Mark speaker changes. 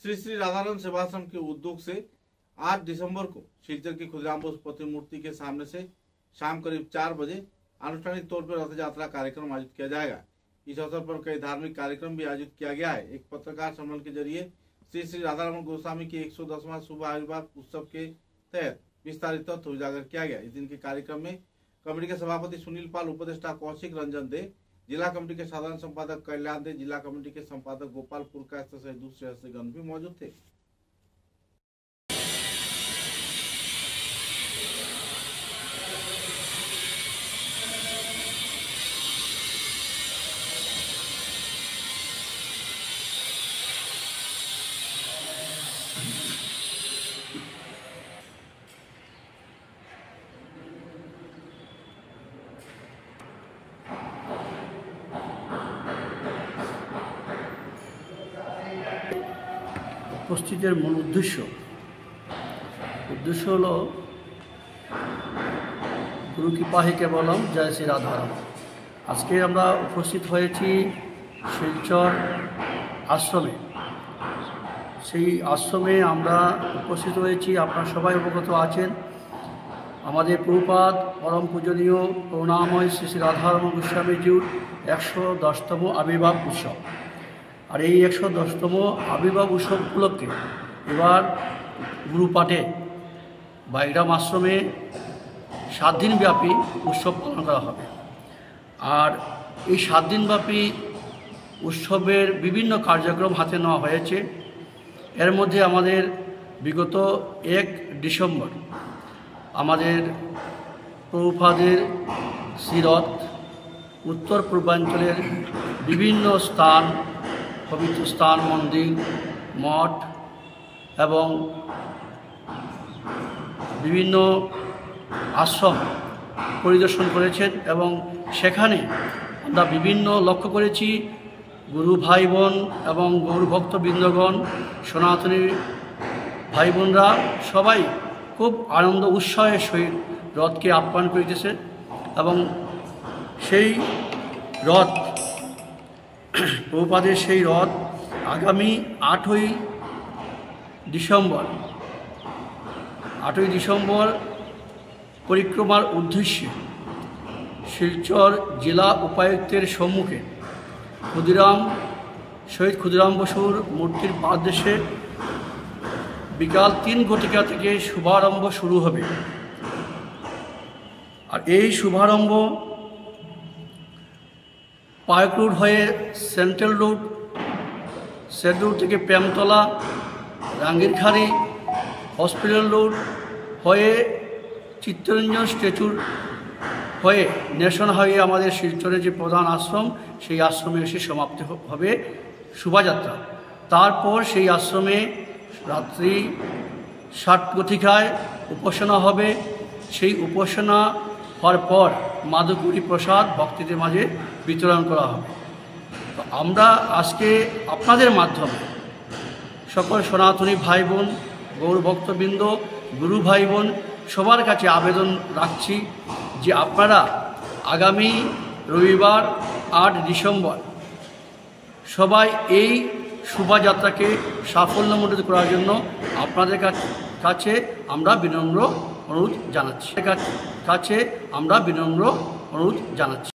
Speaker 1: श्री श्री राधारमण सेवाश्रम के उद्योग से 8 दिसंबर को शिलचर की खुदराम बोस प्रतिमूर्ति के सामने से शाम करीब 4 बजे आनुष्ठानिक तौर पर रथ यात्रा कार्यक्रम आयोजित किया जाएगा। इस अवसर पर कई धार्मिक कार्यक्रम भी आयोजित किया गया है। एक पत्रकार सम्मेलन के जरिए श्री श्री राधारमण गोस्वामी के 110वां शुभ आविर्भाव उत्सव के तहत विस्तारित तथ्य उजागर किया गया। इस दिन के कार्यक्रम में कमेटी के सभापति सुनील पाल, उपदेष्टा कौशिक रंजन दे, जिला कमेटी के साधारण संपादक कल्याण दे, जिला कमेटी के संपादक गोपाल पुरकायस्थ सहित दूसरे सदस्यगण भी मौजूद थे।
Speaker 2: উপস্থিতের মূল উদ্দেশ্য হলো গুরু কৃপাহি কেবলম জয় শ্রী রাধারাম। আজকে আমরা উপস্থিত হয়েছি শিলচর আশ্রমে। সেই আশ্রমে আমরা উপস্থিত হয়েছি, আপনারা সবাই অবগত আছেন। আমাদের প্রভুপাদ পরম পূজনীয় করুণাময় শ্রী শ্রী রাধারমণ গোস্বামীজির 110তম আবির্ভাব উৎসব। আর এই 110তম আবির্ভাব উৎসব উপলক্ষে এবার গুরুপাঠে বাইগ্রাম আশ্রমে 7 দিনব্যাপী উৎসব পালন করা হবে। আর এই 7 দিনব্যাপী উৎসবের বিভিন্ন কার্যক্রম হাতে নেওয়া হয়েছে। এর মধ্যে আমাদের বিগত 1 ডিসেম্বর আমাদের প্রভুপাদের শ্রীরথ উত্তর পূর্বাঞ্চলের বিভিন্ন স্থান, পবিত্র স্থান, মন্দির, মঠ এবং বিভিন্ন আশ্রম পরিদর্শন করেছেন এবং সেখানে আমরা বিভিন্ন লক্ষ্য করেছি গুরু ভাই বোন এবং গৌর ভক্তবৃন্দগণ, সনাতনী ভাই বোনরা সবাই খুব আনন্দ উৎসাহের সহিত রথকে আপ্যায়ন করিতেছে এবং সেই রথ প্রভুপাদের সেই রথ আগামী 8ই ডিসেম্বর পরিক্রমার উদ্দেশ্যে শিলচর জেলা উপায়ুক্তের সম্মুখে শহীদ ক্ষুদিরাম বসুর মূর্তির পাদদেশে বিকাল 3 ঘটিকা থেকে শুভারম্ভ শুরু হবে। আর এই শুভারম্ভ পার্ক রোড হয়ে সেন্ট্রাল রোড থেকে প্রেমতলা, রাঙ্গিরখাড়ি, হসপিটাল রোড হয়ে চিত্তরঞ্জন স্ট্যাচুর হয়ে ন্যাশনাল হাইওয়ে আমাদের শিলচরের যে প্রধান আশ্রম সেই আশ্রমে এসে সমাপ্তি হবে শোভাযাত্রা। তারপর সেই আশ্রমে রাত্রি 7 ঘটিকায় উপাসনা হবে। সেই উপাসনা হওয়ার পর মাধবপুরী প্রসাদ ভক্তদের মাঝে বিতরণ করা হবে। তো আমরা আজকে আপনাদের মাধ্যমে সকল সনাতনী ভাই বোন, গৌর ভক্তবৃন্দ, গুরু ভাই বোন সবার কাছে আবেদন রাখছি যে আপনারা আগামী রবিবার 8 ডিসেম্বর সবাই এই শোভাযাত্রাকে সাফল্যমণ্ডিত করার জন্য আপনাদের কাছে আমরা বিনম্র অনুরোধ জানাচ্ছি।